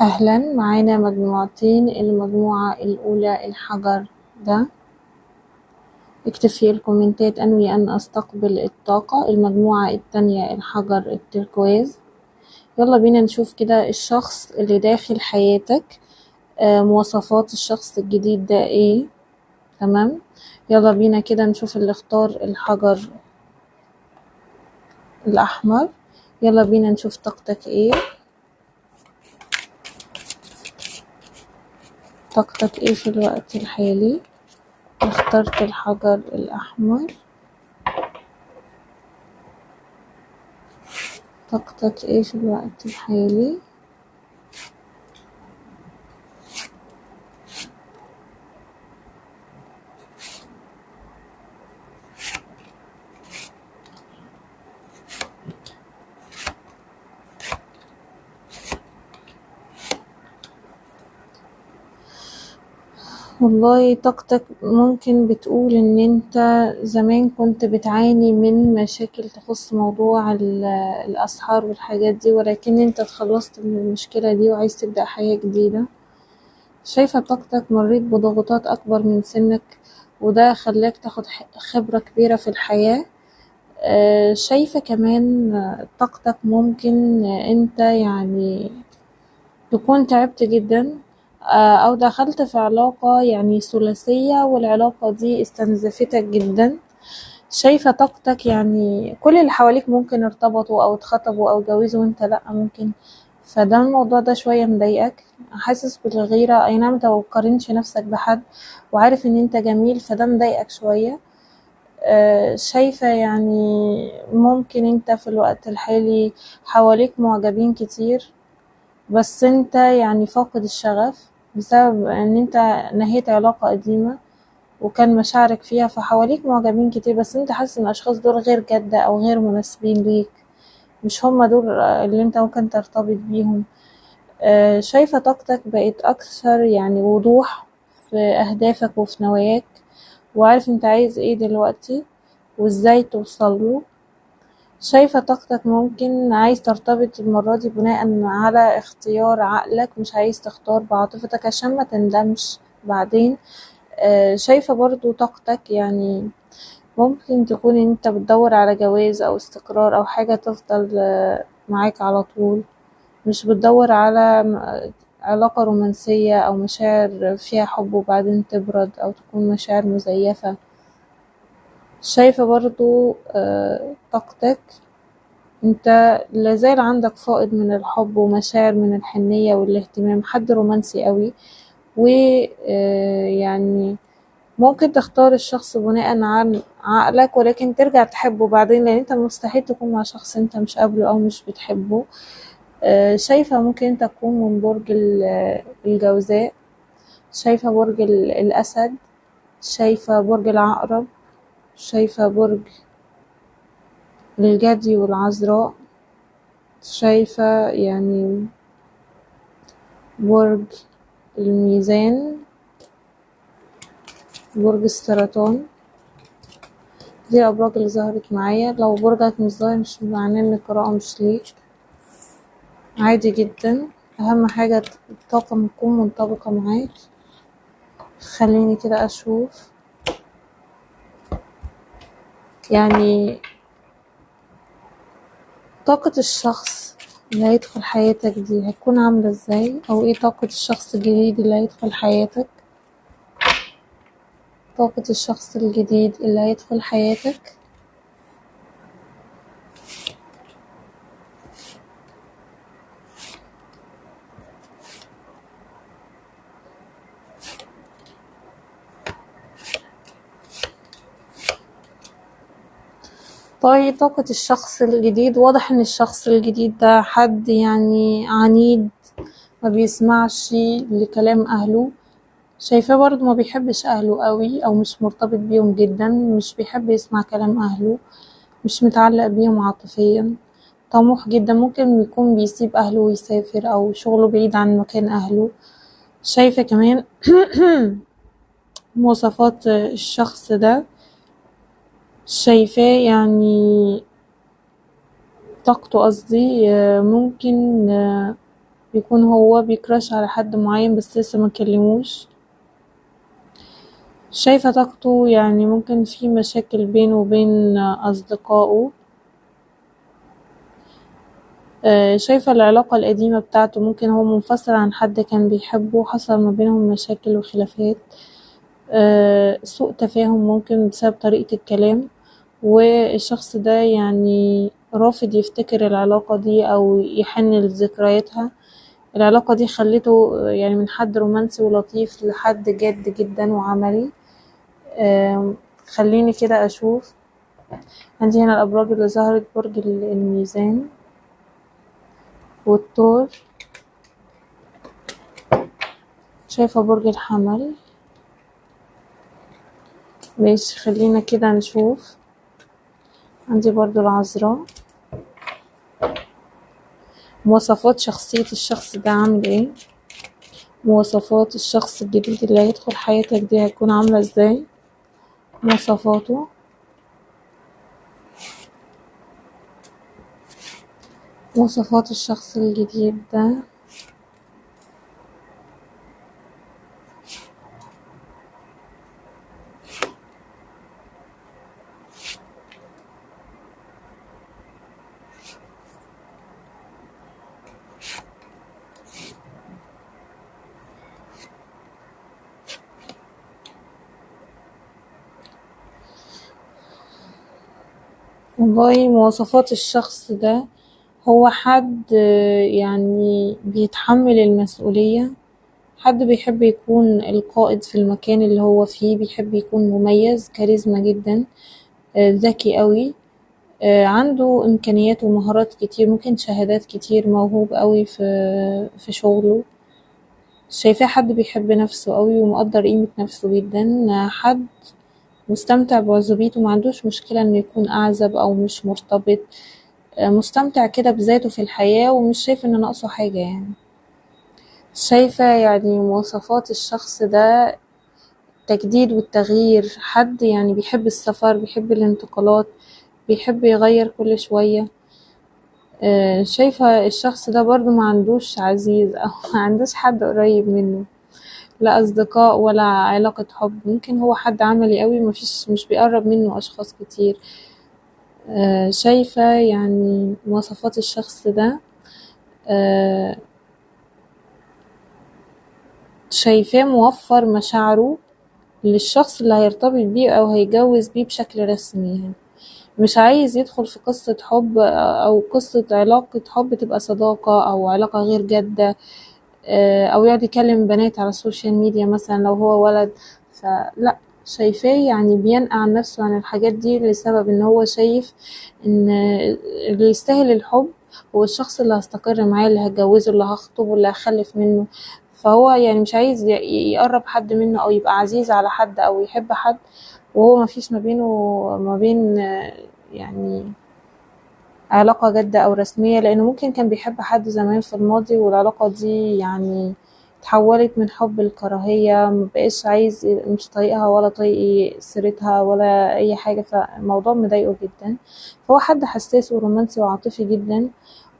أهلا، معانا مجموعتين. المجموعة الأولى الحجر ده، اكتب في الكومنتات أنوي أن أستقبل الطاقة. المجموعة التانية الحجر التركواز. يلا بينا نشوف كده الشخص اللي داخل حياتك، مواصفات الشخص الجديد ده ايه. تمام، يلا بينا كده نشوف اللي اختار الحجر الأحمر. يلا بينا نشوف طاقتك ايه، طاقتك ايه في الوقت الحالي. اخترت الحجر الأحمر. طاقتك ايه في الوقت الحالي. والله طاقتك ممكن بتقول ان انت زمان كنت بتعاني من مشاكل تخص موضوع الاسحار والحاجات دي، ولكن انت اتخلصت من المشكلة دي وعايز تبدأ حياة جديدة. شايفة طاقتك مريت بضغوطات اكبر من سنك، وده خلاك تاخد خبرة كبيرة في الحياة. شايفة كمان طاقتك ممكن انت يعني تكون تعبت جدا، أو دخلت في علاقة يعني ثلاثية والعلاقة دي استنزفتك جدا. شايفة طاقتك يعني كل اللي حواليك ممكن ارتبطوا أو اتخطبوا أو اتجوزوا وانت لأ ممكن، فده الموضوع ده شوية مضايقك، حاسس بالغيرة. أي نعم انت مقارنش نفسك بحد وعارف ان انت جميل، فده مضايقك شوية. شايفة يعني ممكن انت في الوقت الحالي حواليك معجبين كتير، بس انت يعني فاقد الشغف بسبب ان انت نهيت علاقة قديمة وكان مشاعرك فيها، فحواليك معجبين كتير بس انت حاسس ان الاشخاص دول غير جادة او غير مناسبين ليك، مش هما دول اللي انت ممكن ترتبط بيهم. شايفة طاقتك بقت اكثر يعني وضوح في اهدافك وفي نواياك، وعارف انت عايز ايه دلوقتي وازاي توصله. شايفة طاقتك ممكن عايز ترتبط المرة دي بناء على اختيار عقلك، مش عايز تختار بعاطفتك عشان ما تندمش بعدين. شايفة برضو طاقتك يعني ممكن تكون انت بتدور على جواز او استقرار او حاجة تفضل معاك على طول، مش بتدور على علاقة رومانسية او مشاعر فيها حب وبعدين تبرد او تكون مشاعر مزيفة. شايفة برضو طاقتك انت لازال عندك فائض من الحب ومشاعر من الحنية والاهتمام، حد رومانسي قوي. ويعني ممكن تختار الشخص بناء عن عقلك ولكن ترجع تحبه بعدين، لان انت مستحيل تكون مع شخص انت مش قابله او مش بتحبه. شايفة ممكن انت تكون من برج الجوزاء، شايفة برج الاسد، شايفة برج العقرب، شايفة برج الجدي والعذراء، شايفة يعني برج الميزان، برج السرطان. دي الأبراج اللي ظهرت معايا. لو برجك مش ظاهر مش معناه ان القراءة مش ليك، عادي جدا. أهم حاجة الطاقة تكون منطبقة معاك. خليني كده أشوف يعني طاقة الشخص اللي هيدخل حياتك دي هتكون عاملة ازاي، أو ايه طاقة الشخص الجديد اللي هيدخل حياتك. طاقة الشخص الجديد اللي هيدخل حياتك. طيب طاقة الشخص الجديد، واضح ان الشخص الجديد ده حد يعني عنيد، ما بيسمعش لكلام اهله. شايفاه برضه ما بيحبش اهله قوي او مش مرتبط بيهم جدا، مش بيحب يسمع كلام اهله، مش متعلق بيهم عاطفيا، طموح جدا، ممكن يكون بيسيب اهله ويسافر او شغله بعيد عن مكان اهله. شايفة كمان مواصفات الشخص ده، شايفاه يعني طاقته قصدي ممكن بيكون هو بيكراش على حد معين بس لسه ما كلموش. شايفة طاقته يعني ممكن في مشاكل بينه وبين أصدقائه. شايفة العلاقة القديمة بتاعته ممكن هو منفصل عن حد كان بيحبه، حصل ما بينهم مشاكل وخلافات، سوء تفاهم ممكن بسبب طريقة الكلام، والشخص ده يعني رافض يفتكر العلاقة دي أو يحن لذكرياتها. العلاقة دي خلته يعني من حد رومانسي ولطيف لحد جاد جدا وعملي. خليني كده أشوف. عندي هنا الأبراج اللي ظهرت: برج الميزان والثور. شايفة برج الحمل. ماشي، خلينا كده نشوف. عندي برضو العذراء. مواصفات شخصية الشخص ده عامل ايه؟ مواصفات الشخص الجديد اللي هيدخل حياتك دي هتكون عاملة ازاي؟ مواصفاته. مواصفات الشخص الجديد ده. والله مواصفات الشخص ده هو حد يعني بيتحمل المسؤولية، حد بيحب يكون القائد في المكان اللي هو فيه، بيحب يكون مميز، كاريزما جدا، ذكي قوي، عنده إمكانيات ومهارات كتير، ممكن شهادات كتير، موهوب قوي في شغله. شايفاه حد بيحب نفسه قوي ومقدر قيمة نفسه جدا، حد مستمتع بعزوبيته، معندوش مشكلة انه يكون أعزب أو مش مرتبط، مستمتع كده بذاته في الحياة ومش شايف ان ناقصه حاجة يعني. شايفة يعني مواصفات الشخص ده التجديد والتغيير، حد يعني بيحب السفر، بيحب الانتقالات، بيحب يغير كل شوية. شايفة الشخص ده برضو ما عندوش عزيز أو ما عندوش حد قريب منه، لا أصدقاء ولا علاقة حب. ممكن هو حد عملي قوي، مش بيقرب منه أشخاص كتير. شايفة يعني مواصفات الشخص ده آه، شايفاه موفر مشاعره للشخص اللي هيرتبط بيه أو هيجوز بيه بشكل رسمي يعني. مش عايز يدخل في قصة حب أو قصة علاقة حب تبقى صداقة أو علاقة غير جادة، أو يقعد يكلم بنات على السوشيال ميديا مثلا لو هو ولد. فلا، شايفاه يعني بينقع عن نفسه عن الحاجات دي لسبب ان هو شايف ان اللي يستاهل الحب هو الشخص اللي هستقر معاه، اللي هتجوزه، اللي هخطبه، اللي هخلف منه. فهو يعني مش عايز يقرب حد منه او يبقى عزيز على حد او يحب حد وهو ما فيش ما بينه وما بين يعني علاقة جادة أو رسمية، لأنه ممكن كان بيحب حد زمان في الماضي والعلاقة دي يعني اتحولت من حب لكراهية، مبقاش عايز، مش طايقها ولا طايق سيرتها ولا أي حاجة، فالموضوع مضايقه جدا. فهو حد حساس ورومانسي وعاطفي جدا،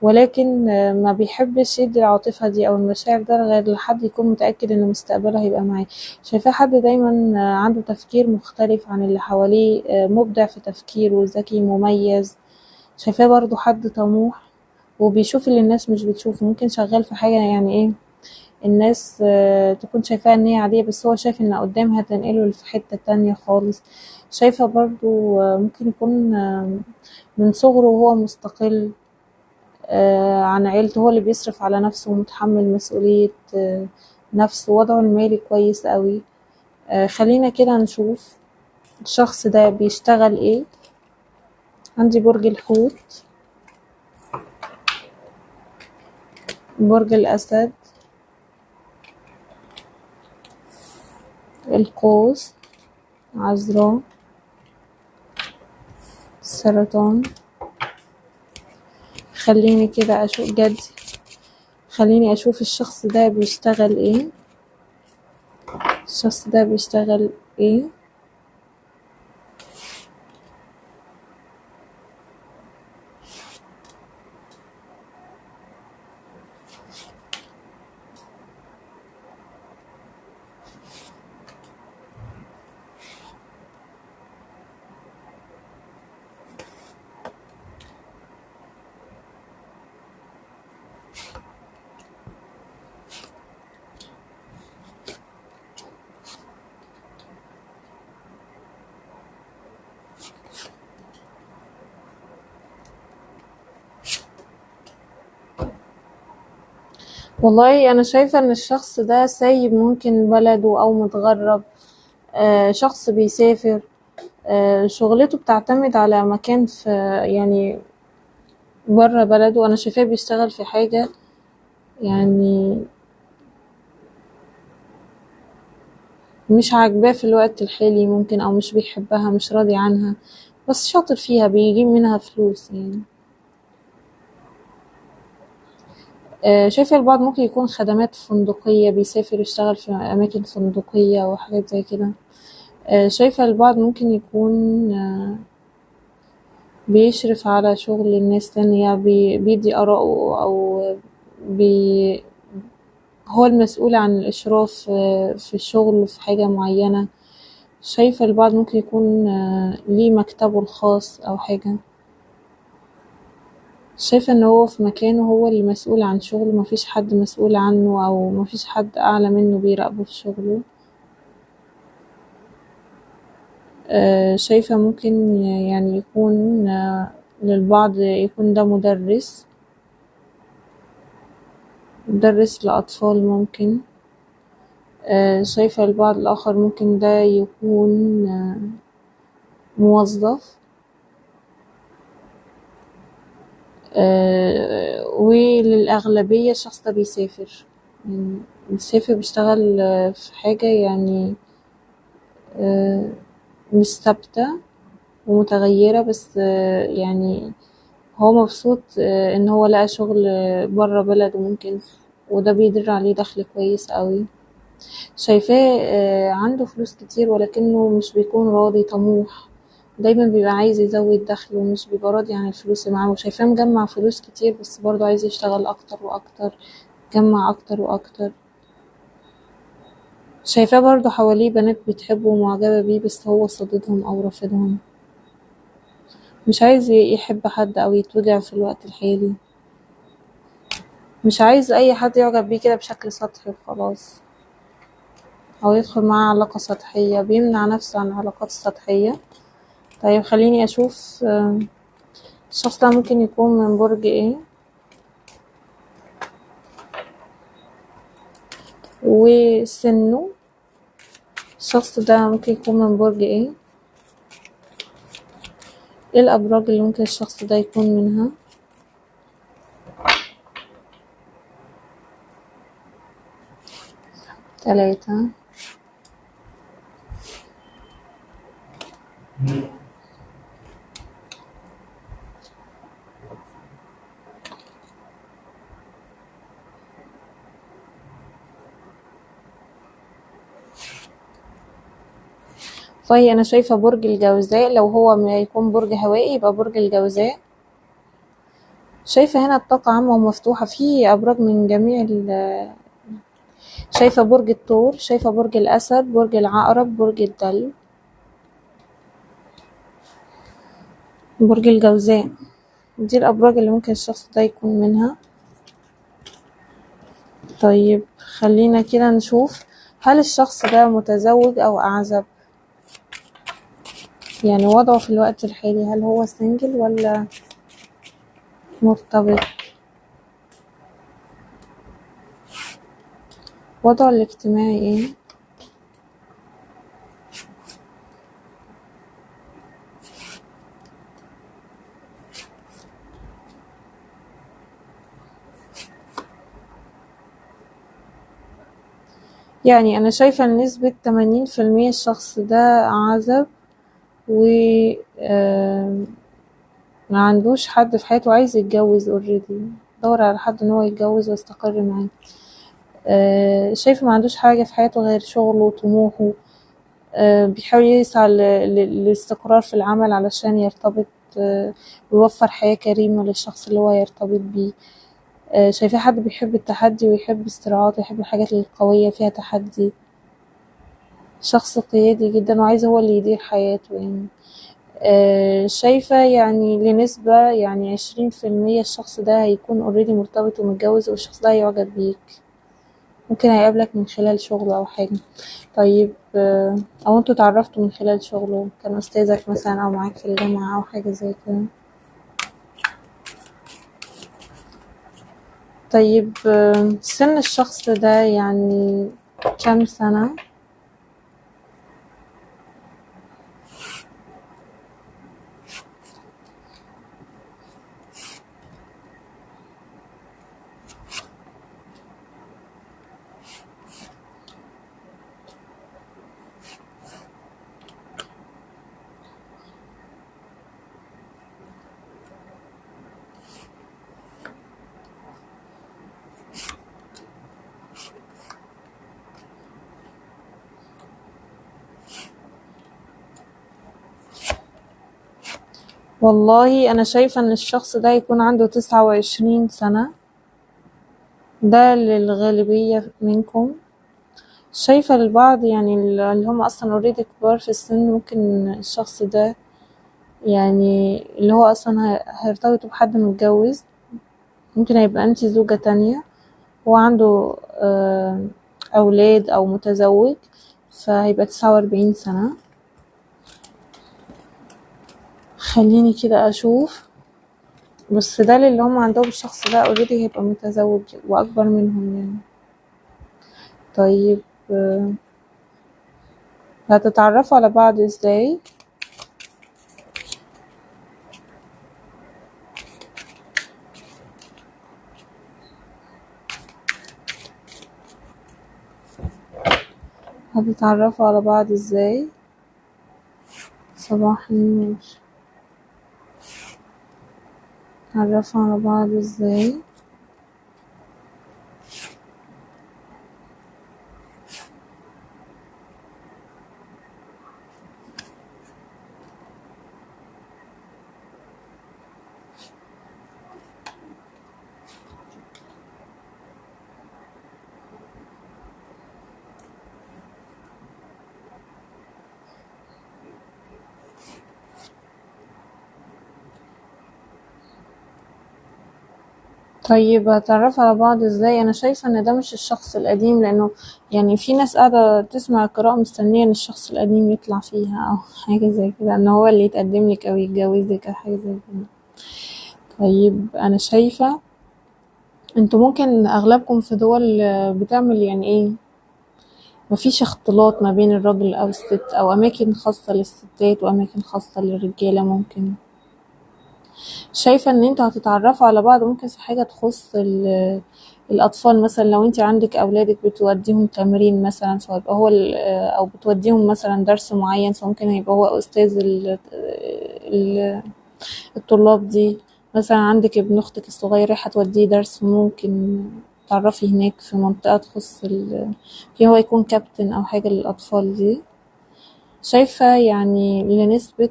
ولكن ما بيحبش يدي العاطفة دي أو المشاعر ده غير لحد يكون متأكد إن مستقبله هيبقى معاه. شايفاه حد دايما عنده تفكير مختلف عن اللي حواليه، مبدع في تفكيره، ذكي، مميز. شايفاه برضو حد طموح وبيشوف اللي الناس مش بتشوفه، ممكن شغال في حاجة يعني ايه الناس تكون شايفاها ان هي عادية بس هو شايف ان قدامها تنقله في حتة تانية خالص. شايفة برضو ممكن يكون من صغره وهو مستقل عن عيلته، هو اللي بيصرف على نفسه ومتحمل مسؤولية نفسه، وضعه المالي كويس قوي. خلينا كده نشوف الشخص ده بيشتغل ايه. عندي برج الحوت، برج الأسد، القوس، عذراء، السرطان. خليني كده أشوف جدي، خليني أشوف الشخص ده بيشتغل ايه. الشخص ده بيشتغل ايه؟ والله أنا شايفة إن الشخص ده سايب ممكن بلده أو متغرب، شخص بيسافر، شغلته بتعتمد على مكان في يعني برا بلده. أنا شايفاه بيشتغل في حاجة يعني مش عاجباه في الوقت الحالي ممكن، أو مش بيحبها مش راضي عنها، بس شاطر فيها بيجيب منها فلوس يعني. شايفة البعض ممكن يكون خدمات فندقية، بيسافر يشتغل في أماكن فندقية وحاجات زي كده. شايفة البعض ممكن يكون بيشرف على شغل الناس تانية، بيدي آراءه أو بي هو المسؤول عن الإشراف في الشغل في حاجة معينة. شايفة البعض ممكن يكون ليه مكتبه الخاص أو حاجة. شايفة إن هو في مكانه هو اللي مسؤول عن شغله، مفيش حد مسؤول عنه أو مفيش حد أعلى منه بيراقبه في شغله. شايفة ممكن يعني يكون للبعض يكون ده مدرس لأطفال ممكن. شايفة البعض الآخر ممكن ده يكون موظف. وللأغلبية الشخص ده بيسافر، يعني بيسافر بيشتغل في حاجة يعني مش ثابتة ومتغيرة، بس يعني هو مبسوط ان هو لقى شغل برا بلده ممكن، وده بيدر عليه دخل كويس قوي. شايفاه عنده فلوس كتير ولكنه مش بيكون راضي، طموح دايما بيبقى عايز يزود دخل ومش بيبقى راضي عن الفلوس اللي معاه. وشايفاه مجمع فلوس كتير بس برضه عايز يشتغل اكتر واكتر، يجمع اكتر واكتر. شايفاه برضه حواليه بنات بتحبه ومعجبة بيه، بس هو صاددهم او رافضهم، مش عايز يحب حد او يتوجع في الوقت الحالي، مش عايز اي حد يعجب بيه كده بشكل سطحي وخلاص، او يدخل معاه علاقة سطحية، بيمنع نفسه عن العلاقات السطحية. طيب خليني اشوف الشخص ده ممكن يكون من برج ايه، وسنه. الشخص ده ممكن يكون من برج ايه الابراج اللي ممكن الشخص ده يكون منها. 3. طيب انا شايفة برج الجوزاء، لو هو ما يكون برج هوائي يبقى برج الجوزاء. شايفة هنا الطاقة عامة ومفتوحة في ابراج من جميع شايفة برج الثور، شايفة برج الاسد، برج العقرب، برج الدلو، برج الجوزاء. دي الابراج اللي ممكن الشخص ده يكون منها. طيب خلينا كده نشوف هل الشخص ده متزوج او اعزب، يعني وضعه في الوقت الحالي هل هو سنجل ولا مرتبط، وضعه الاجتماعي ايه. يعني انا شايفة ان نسبة 80% الشخص ده عزب، و ما عندوش حد في حياته، عايز يتجوز اوريدي، دور على حد ان هو يتجوز ويستقر معاه. شايفة ما عندوش حاجة في حياته غير شغله وطموحه. بيحاول يسعى للاستقرار في العمل علشان يرتبط، ويوفر حياة كريمة للشخص اللي هو يرتبط بيه. شايفاه حد بيحب التحدي ويحب الصراعات ويحب الحاجات القوية فيها تحدي، شخص قيادي جدا وعايز هو اللي يدير حياته يعني. شايفة يعني لنسبة يعني 20% الشخص ده هيكون اوريدي مرتبط ومتجوز، والشخص ده هيعجب بيك، ممكن هيقابلك من خلال شغله أو حاجة. طيب أو انتوا اتعرفتوا من خلال شغله، كان أستاذك مثلا أو معاك في الجامعة أو حاجة زي كده. طيب سن الشخص ده يعني كام سنة؟ والله أنا شايفة إن الشخص ده يكون عنده 29 سنة، ده للغالبية منكم. شايفة البعض يعني اللي هم أصلا اوريدي كبار في السن، ممكن الشخص ده يعني اللي هو أصلا هيرتبطوا بحد متجوز، ممكن هيبقى انتي زوجة تانية، هو عنده أولاد أو متزوج، فهيبقى 49 سنة. خليني كده أشوف، بس ده اللي هم عندهم الشخص ده اوريدي هيبقى متزوج وأكبر منهم يعني. طيب هتتعرفوا على بعض ازاي؟ هتتعرفوا على بعض ازاي؟ صباح النور. تعرفوا على بعض ازاي؟ طيب هتعرفوا على بعض ازاي؟ انا شايفة ان ده مش الشخص القديم، لانه يعني في ناس قاعدة تسمع القراءة مستنية ان الشخص القديم يطلع فيها او حاجة زي كده، ان هو اللي يتقدم لك او يتجوزك او حاجة زي كده. طيب انا شايفة انتوا ممكن اغلبكم في دول بتعمل يعني ايه، مفيش اختلاط ما بين الراجل او الست، او اماكن خاصة للستات واماكن خاصة للرجالة. ممكن شايفة ان انتوا هتتعرفوا على بعض ممكن في حاجة تخص الأطفال، مثلا لو انت عندك أولادك بتوديهم تمرين مثلا، فيبقى هو أو بتوديهم مثلا درس معين، فممكن يبقى هو أستاذ ال- الطلاب دي. مثلا عندك ابن أختك الصغير رايحة توديه درس، ممكن تعرفي هناك في منطقة تخص في هو يكون كابتن أو حاجة للأطفال دي. شايفة يعني لنسبة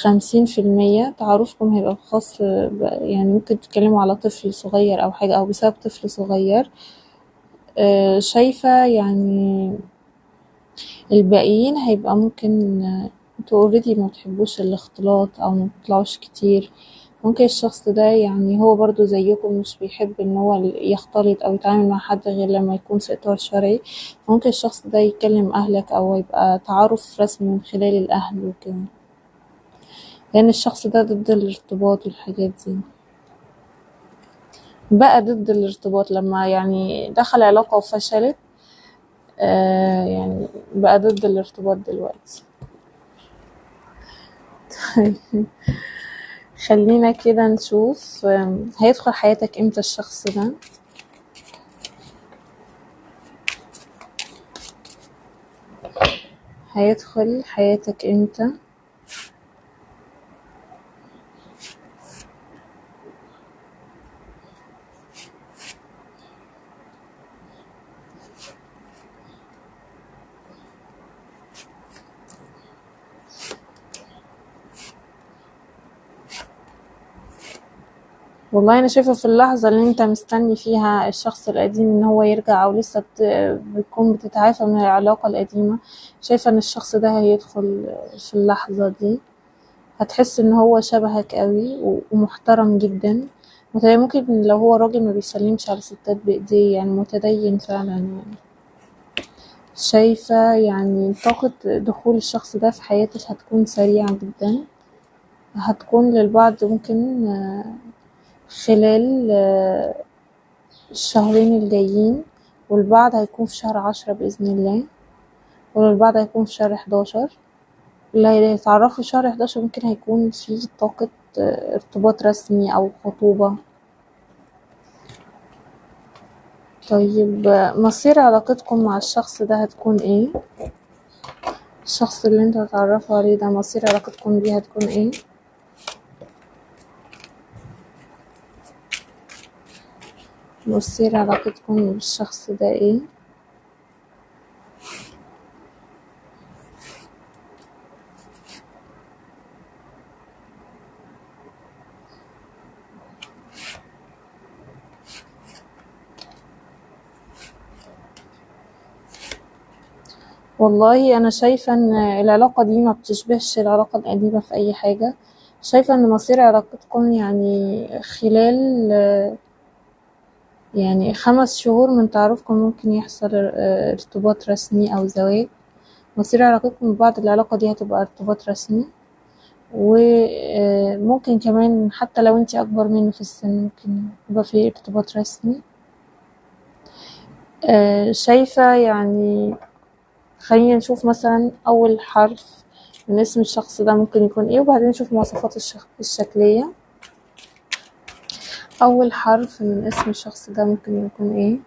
50% تعارفكم هيبقى خاص يعني ممكن تتكلموا على طفل صغير أو حاجة، أو بسبب طفل صغير. شايفة يعني الباقيين هيبقى ممكن انتوا اوريدي ما بتحبوش الاختلاط أو ما بتطلعوش كتير. ممكن الشخص ده يعني هو برضو زيكم مش بيحب ان هو يختلط أو يتعامل مع حد غير لما يكون في إطار شرعي. ممكن الشخص ده يكلم أهلك أو يبقى تعارف رسمي من خلال الأهل وكده، لأن الشخص ده ضد الارتباط والحاجات دي. بقى ضد الارتباط لما يعني دخل علاقة وفشلت، يعني بقى ضد الارتباط دلوقتي. خلينا كده نشوف هيدخل حياتك امتى الشخص ده. هيدخل حياتك امتى؟ والله انا شايفة في اللحظة اللي انت مستني فيها الشخص القديم ان هو يرجع، او لسه بتكون بتتعافى من العلاقة القديمة، شايفة ان الشخص ده هيدخل في اللحظة دي. هتحس ان هو شبهك قوي ومحترم جدا. ممكن لو هو راجل ما بيسلمش على ستات بايديه، يعني متدين فعلا يعني. شايفة يعني طاقة دخول الشخص ده في حياتك هتكون سريعة جدا، هتكون للبعض ممكن خلال الشهرين الجايين، والبعض هيكون في شهر 10 بإذن الله، والبعض هيكون في شهر 11. اللي هيتعرفوا في شهر 11 ممكن هيكون في طاقة ارتباط رسمي أو خطوبة. طيب مصير علاقتكم مع الشخص ده هتكون ايه؟ الشخص اللي انتوا هتعرفوا عليه ده مصير علاقتكم بيه هتكون ايه؟ مصير علاقتكم بالشخص ده ايه؟ والله انا شايفة ان العلاقة دي ما بتشبهش العلاقة القديمة في اي حاجة. شايفة ان مصير علاقتكم يعني خلال يعني 5 شهور من تعارفكم ممكن يحصل ارتباط رسمي او زواج. مصير علاقتكم ببعض العلاقة دي هتبقى ارتباط رسمي، وممكن كمان حتى لو انتي اكبر منه في السن ممكن يبقى في ارتباط رسمي. شايفة يعني خلينا نشوف مثلا اول حرف من اسم الشخص ده ممكن يكون ايه، وبعدين نشوف مواصفات الشكلية. اول حرف من اسم الشخص ده ممكن يكون ايه؟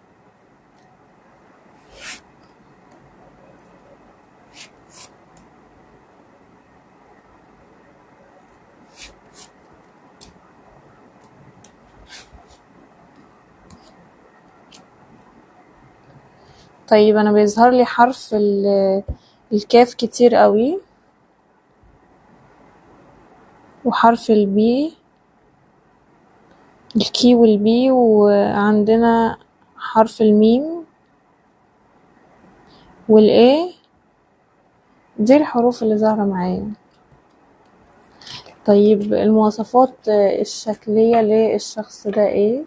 طيب انا بيظهر لي حرف الكاف كتير قوي، وحرف البي، الكي والبي، وعندنا حرف الميم والايه. دي الحروف اللي ظاهرة معايا. طيب المواصفات الشكلية للشخص ده ايه؟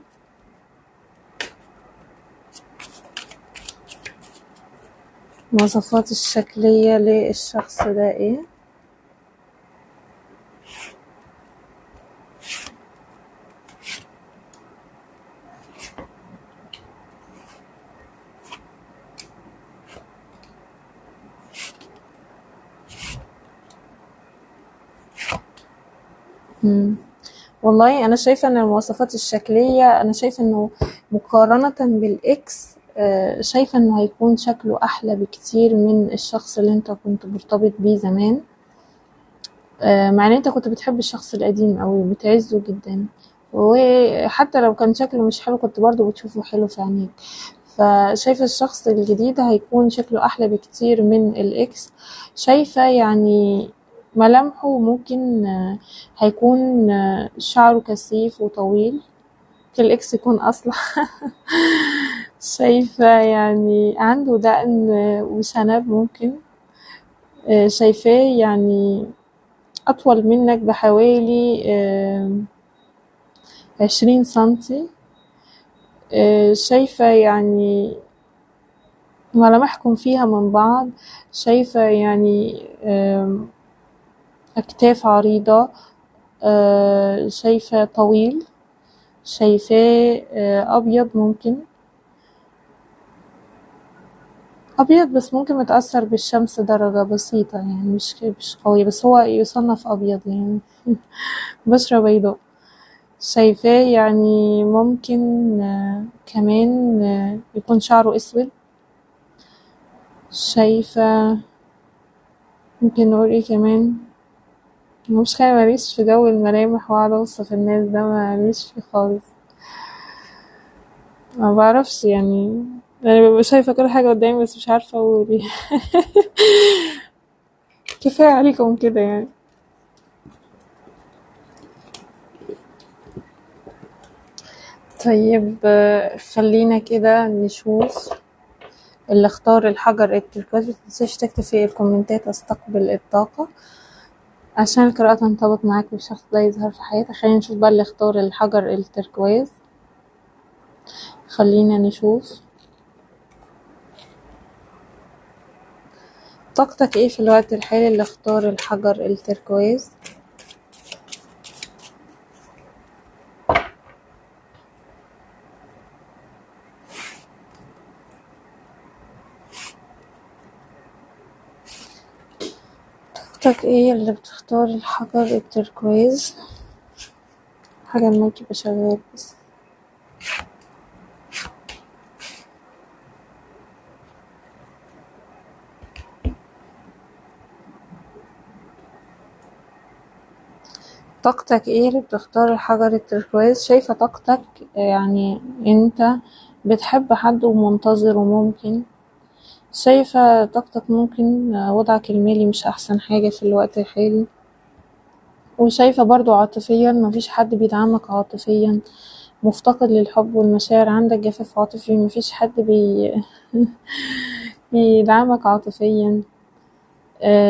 المواصفات الشكلية للشخص ده ايه؟ والله انا شايفة ان المواصفات الشكلية، انا شايفة انه مقارنة بالاكس شايفة انه هيكون شكله احلى بكتير من الشخص اللي انت كنت مرتبط بيه زمان. مع ان انت كنت بتحب الشخص القديم اوي وبتعزه جدا، وحتى لو كان شكله مش حلو كنت برضو بتشوفه حلو في عينيك. فشايفة الشخص الجديد هيكون شكله احلى بكتير من الاكس. شايفة يعني ملامحه ممكن هيكون شعره كثيف وطويل، الاكس يكون اصلع. شايفة يعني عنده دقن وشنب ممكن. شايفاه يعني أطول منك بحوالي 20 سنتي. شايفة يعني ملامحكم فيها من بعض. شايفة يعني أكتاف عريضة. شايفة طويل. شايفاه أبيض، ممكن أبيض بس ممكن متأثر بالشمس درجة بسيطة، يعني مش قوي، بس هو يصنف أبيض يعني. بشرة بيضاء. شايفاه يعني ممكن كمان يكون شعره اسود. شايفة ممكن نقول ايه كمان، مش خايفة، ماليش في جو الملامح واقعد اوصف الناس ده، ماليش فيه خالص، ما بعرفش يعني. انا ببقى شايفة كل حاجة قدامي بس مش عارفة اقول ايه. كفاية عليكم كده يعني. طيب خلينا كده نشوف اللي اختار الحجر التركواز. متنساش تكتب في الكومنتات استقبل الطاقة عشان القراءة تنطبق معاك والشخص ده يظهر في حياتك. خلينا نشوف بقى اللي اختار الحجر التركواز. خلينا نشوف طاقتك ايه في الوقت الحالي اللي اختار الحجر التركواز. طاقتك ايه اللي بتختار الحجر التركواز؟ حاجة المايك يبقى شغال بس. طاقتك ايه اللي بتختار الحجر التركواز؟ شايفة طاقتك يعني انت بتحب حد ومنتظر، وممكن شايفة طاقتك ممكن وضعك المالي مش احسن حاجة في الوقت الحالي، وشايفة برضو عاطفيا مفيش حد بيدعمك عاطفيا، مفتقد للحب والمشاعر، عندك جفاف عاطفي، مفيش حد بيدعمك عاطفيا.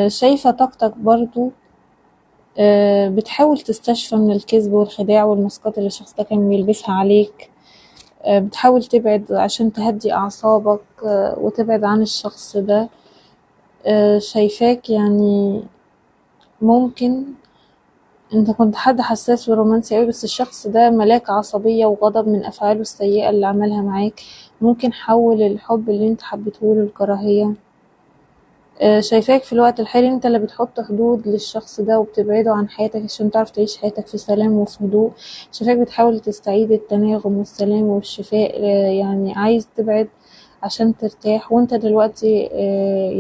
شايفة طاقتك برضو بتحاول تستشفى من الكذب والخداع والماسكات اللي الشخص ده كان بيلبسها عليك، بتحاول تبعد عشان تهدي أعصابك وتبعد عن الشخص ده. شايفاك يعني ممكن انت كنت حد حساس ورومانسي اوي، بس الشخص ده ملاك عصبية وغضب من أفعاله السيئة اللي عملها معاك، ممكن حول الحب اللي انت حبيتهوله لكراهية. شايفاك في الوقت الحالي انت اللي بتحط حدود للشخص ده وبتبعده عن حياتك عشان تعرف تعيش حياتك في سلام وفي هدوء. شايفاك بتحاول تستعيد التناغم والسلام والشفاء، يعني عايز تبعد عشان ترتاح، وانت دلوقتي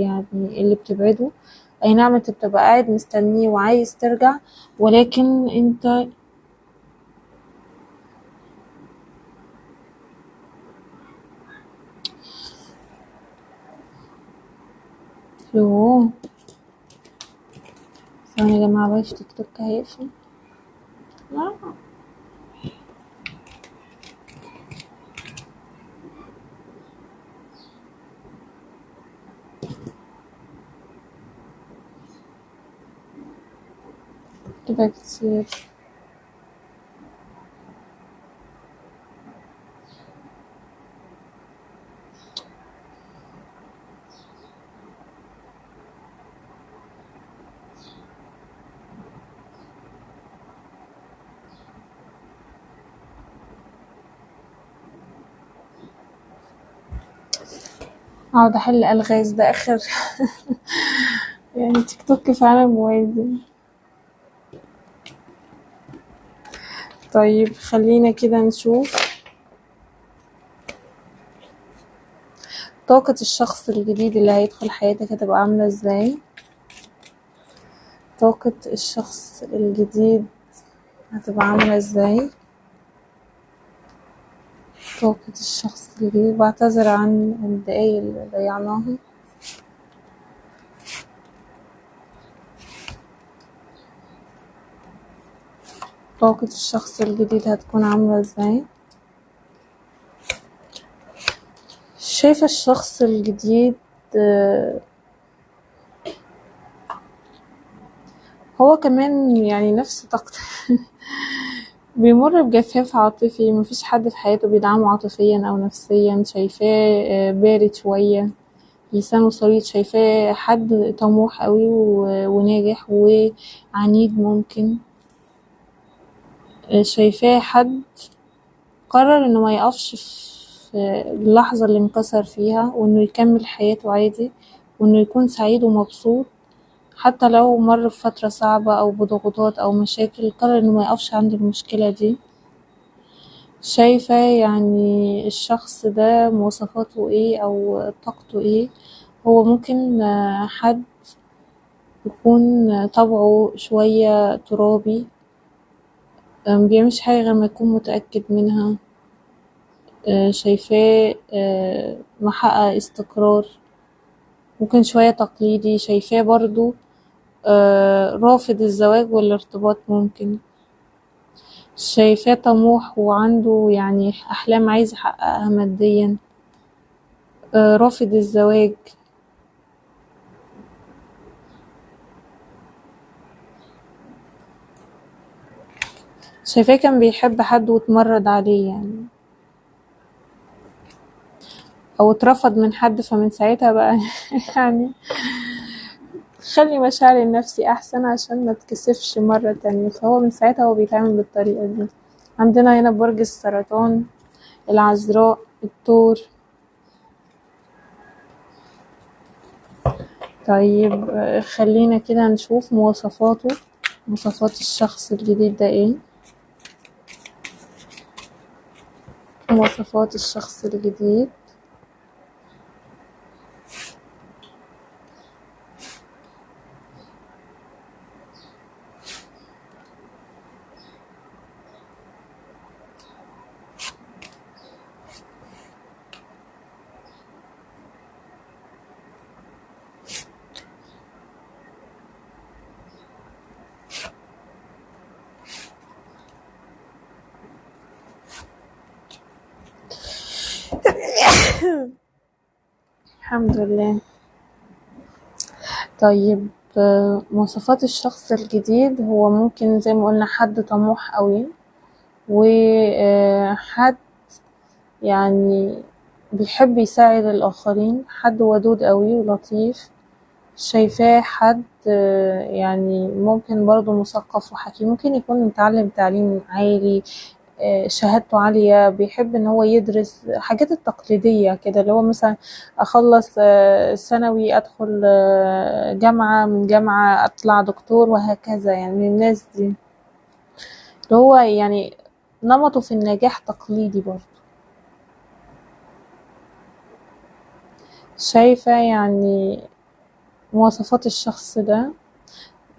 يعني اللي بتبعده. اي نعم انت بتبقى قاعد مستنيه وعايز ترجع، ولكن انت يوه. ثواني يا جماعة، بايف تيك توك هيقفل. لا تبقى كتير. اقعد احل الغاز ده اخر يعني تيك توك فعلا موازي. طيب خلينا كده نشوف طاقة الشخص الجديد اللي هيدخل حياتك هتبقى عاملة ازاي. طاقة الشخص الجديد هتبقى عاملة ازاي. طاقة الشخص الجديد، بعتذر عن الدقايق اللي ضيعناها. طاقة الشخص الجديد هتكون عاملة ازاي. شايفة الشخص الجديد هو كمان يعني نفس طاقتك بيمر بجفاف عاطفي، مفيش حد في حياته بيدعمه عاطفيا أو نفسيا. شايفاه بارد شوية، لسانه صليط. شايفاه حد طموح قوي وناجح وعنيد ممكن. شايفاه حد قرر انه ما يقفش في اللحظة اللي انكسر فيها، وانه يكمل حياته عادي، وانه يكون سعيد ومبسوط حتى لو مر بفترة صعبة او بضغوطات او مشاكل. قرر انه ما يقفش عند المشكلة دي. شايفة يعني الشخص ده مواصفاته ايه او طاقته ايه. هو ممكن حد يكون طبعه شوية ترابي، مبيعملش حاجة غير ما يكون متأكد منها. شايفاه محقق استقرار، ممكن شوية تقليدي. شايفاه برضو رافض الزواج والارتباط ممكن. شايفاه طموح وعنده يعني أحلام عايز يحققها ماديا. رافض الزواج. شايفاه كان بيحب حد واتمرد عليه يعني، أو اترفض من حد، فمن ساعتها بقى يعني خلي مشاعري لنفسي أحسن عشان ما تكسفش مرة تانية. فهو من ساعتها هو بيتعامل بالطريقة دي. عندنا هنا برج السرطان، العذراء، الثور. طيب خلينا كده نشوف مواصفاته، مواصفات الشخص الجديد ده ايه. مواصفات الشخص الجديد. الحمد لله. طيب مواصفات الشخص الجديد، هو ممكن زي ما قلنا حد طموح قوي، وحد يعني بيحب يساعد الآخرين، حد ودود قوي ولطيف. شايفاه حد يعني ممكن برضو مثقف وحكيم، ممكن يكون متعلم تعليم عالي، شهادته عالية، بيحب ان هو يدرس حاجات التقليدية كده، اللي هو مثلا اخلص ثانوي ادخل جامعة، من جامعة اطلع دكتور، وهكذا. يعني من الناس دي اللي هو يعني نمطه في النجاح تقليدي برضو. شايفة يعني مواصفات الشخص ده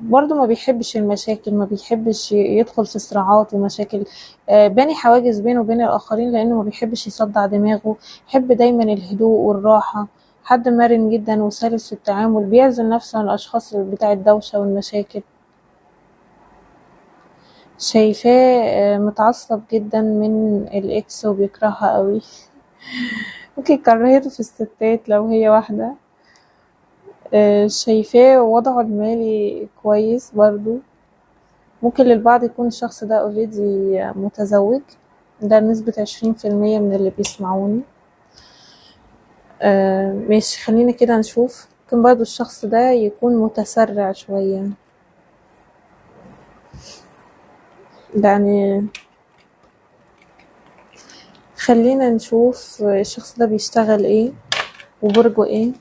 برضو ما بيحبش المشاكل، ما بيحبش يدخل في صراعات ومشاكل، باني حواجز بينه وبين الآخرين، لأنه ما بيحبش يصدع دماغه، يحب دايما الهدوء والراحة. حد مرن جدا وسلس في التعامل، بيعزل نفسه عن الأشخاص بتاع الدوشة والمشاكل. شايفاه متعصب جدا من الإكس وبيكرهها قوي. ممكن كراهيته في الستات لو هي واحدة. شايفاه وضعه المالي كويس برضو. ممكن للبعض يكون الشخص ده اوريدي متزوج، ده نسبة 20% من اللي بيسمعوني. ماشي، خلينا كده نشوف. ممكن برضو الشخص ده يكون متسرع شوية، يعني خلينا نشوف الشخص ده بيشتغل ايه وبرجه ايه.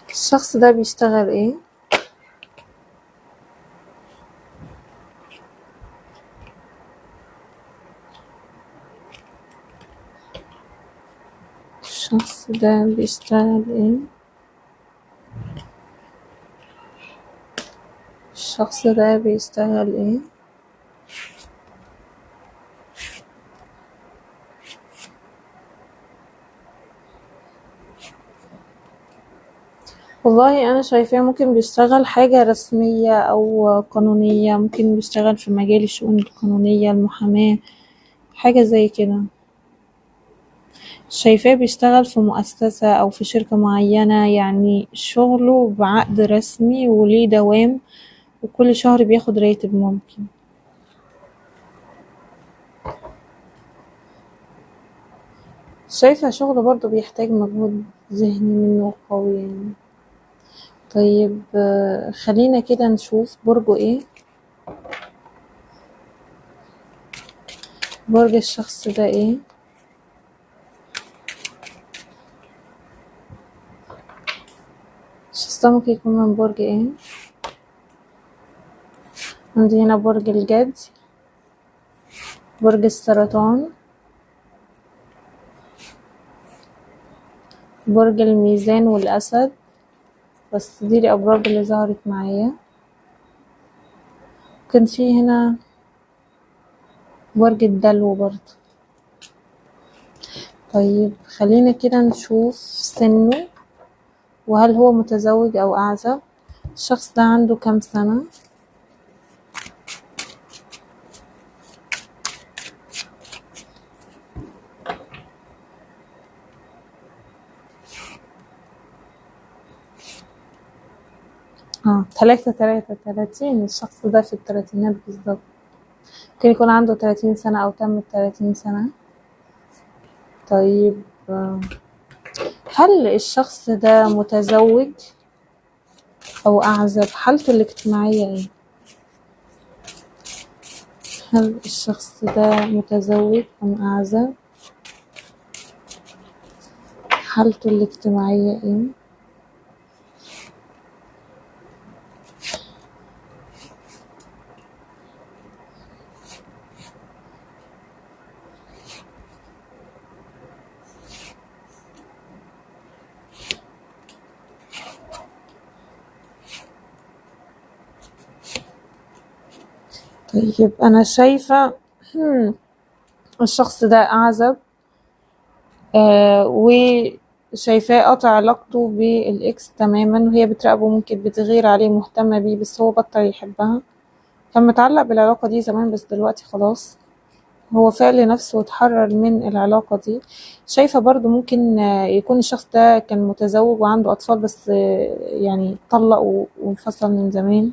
الشخص ده بيشتغل ايه؟ الشخص ده بيشتغل ايه؟ الشخص ده بيشتغل ايه؟ والله أنا شايفاه ممكن بيشتغل حاجة رسمية أو قانونية، ممكن بيشتغل في مجال الشؤون القانونية، المحاماة، حاجة زي كده. شايفاه بيشتغل في مؤسسة أو في شركة معينة، يعني شغله بعقد رسمي وليه دوام، وكل شهر بياخد راتب ممكن. شايفة شغله برضه بيحتاج مجهود ذهني منه قوي يعني. طيب خلينا كده نشوف برجه ايه. برج الشخص ده ايه؟ الشخص ده ممكن يكون من برج ايه؟ عندي هنا برج الجدي، برج السرطان، برج الميزان والأسد. بس دي الأبراج اللي ظهرت معايا. كان في هنا برج الدلو برضه. طيب خلينا كده نشوف سنه، وهل هو متزوج أو أعزب. الشخص ده عنده كام سنة؟ 33. الشخص ده في التلاتينات بالظبط، ممكن يكون عنده 30 سنة أو تم 30 سنة. طيب هل الشخص ده متزوج أو أعزب؟ حالته الاجتماعية ايه؟ هل الشخص ده متزوج أم أعزب؟ حالته الاجتماعية ايه؟ طيب أنا شايفة الشخص ده أعزب، وشايفاه قاطع علاقته بالإكس تماما، وهي بتراقبه، ممكن بتغير عليه، مهتمة بيه، بس هو بطل يحبها. كان متعلق بالعلاقة دي زمان بس دلوقتي خلاص هو فاق لنفسه واتحرر من العلاقة دي. شايفة برضو ممكن يكون الشخص ده كان متزوج وعنده أطفال، بس يعني طلق وانفصل من زمان،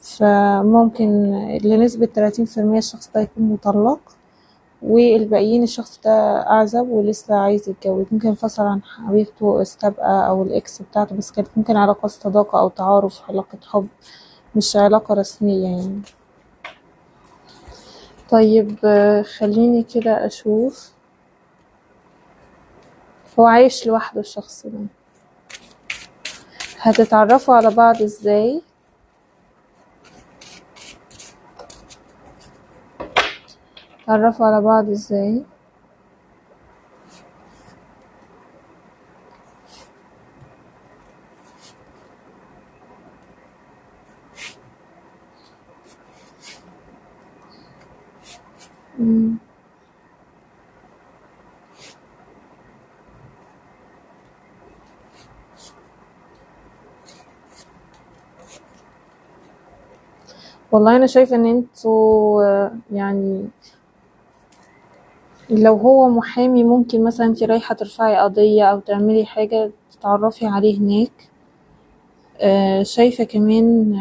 فممكن لنسبة 30% الشخص ده يكون مطلق، والباقيين الشخص ده أعزب ولسه عايز يتجوز. ممكن انفصل عن حبيبته السابقة أو الإكس بتاعته، بس كانت ممكن علاقة صداقة أو تعارف، علاقة حب، مش علاقة رسمية يعني. طيب خليني كده أشوف هو عايش لوحده الشخص ده. هتتعرفوا على بعض ازاي؟ تعرفوا على بعض ازاي؟ مم. والله انا شايفه ان انتوا يعني لو هو محامي ممكن مثلا انت رايحه ترفعي قضيه او تعملي حاجه تتعرفي عليه هناك. شايفه كمان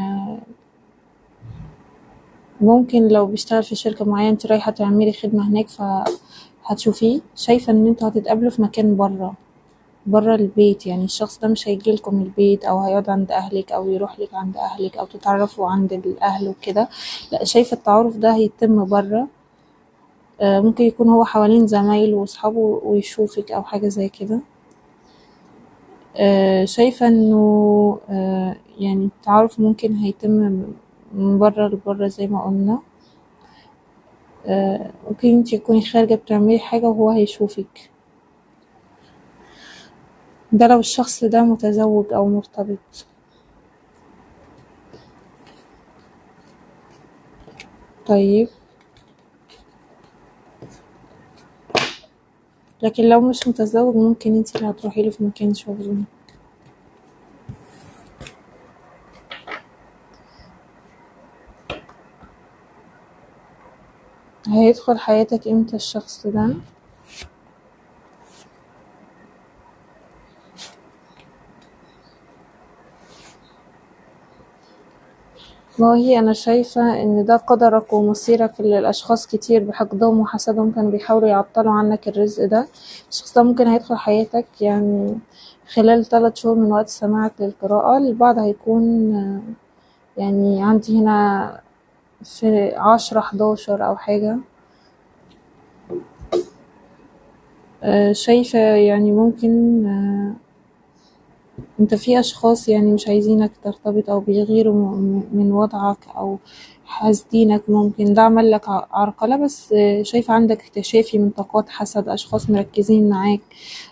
ممكن لو بيشتغل في شركه معينه انت رايحه تعملي خدمه هناك فهتشوفيه. شايفه ان انتوا هتتقابلوا في مكان بره البيت، يعني الشخص ده مش هيجيلكم البيت او هيقعد عند اهلك او يروح لك عند اهلك او تتعرفوا عند الاهل وكده. لا، شايفة التعارف ده هيتم بره. ممكن يكون هو حوالين زمايله واصحابه ويشوفك او حاجة زي كده. شايفة انه يعني التعارف ممكن هيتم من بره لبره زي ما قلنا. ممكن انتي تكوني خارجة بتعملي حاجة وهو هيشوفك. ده لو الشخص ده متزوج او مرتبط. طيب لكن لو مش متزوج ممكن انتي اللي هتروحي له في مكان شغله. هيدخل حياتك امتى الشخص ده؟ والله انا شايفة ان ده قدرك ومصيرك، اللي الاشخاص كتير بحقدهم وحسدهم كانوا بيحاولوا يعطلوا عنك الرزق ده. الشخص ده ممكن هيدخل حياتك يعني خلال 3 شهور من وقت سماعك للقراءة. البعض هيكون يعني عندي هنا في 10 11 او حاجة. شايفة يعني ممكن انت في اشخاص يعني مش عايزينك ترتبط او بيغيروا من وضعك او حاسدينك. ممكن ده عمل لك عرقلة، بس شايفة عندك تشافي من طاقات حسد، اشخاص مركزين معاك،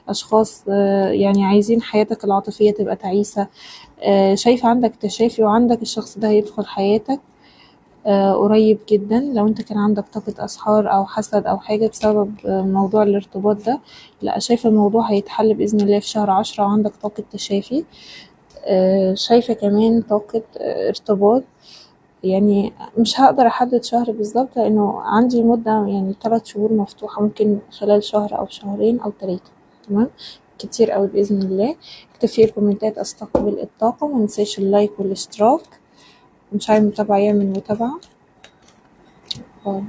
اشخاص يعني عايزين حياتك العاطفية تبقى تعيسة. شايفة عندك تشافي وعندك الشخص ده هيدخل حياتك قريب جدا. لو انت كان عندك طاقة اسحار او حسد او حاجة بسبب موضوع الارتباط ده، لا، شايفة الموضوع هيتحل بإذن الله في شهر 10 وعندك طاقة تشافي. شايفة كمان طاقة ارتباط. يعني مش هقدر احدد شهر بالظبط لانه عندي مدة يعني 3 شهور مفتوحة، ممكن خلال شهر او شهرين او 3. تمام، كتير قوي بإذن الله. اكتب في الكومنتات استقبل الطاقة، ومنساش اللايك والاشتراك. مش عايز متابعة يعمل متابعة. باي.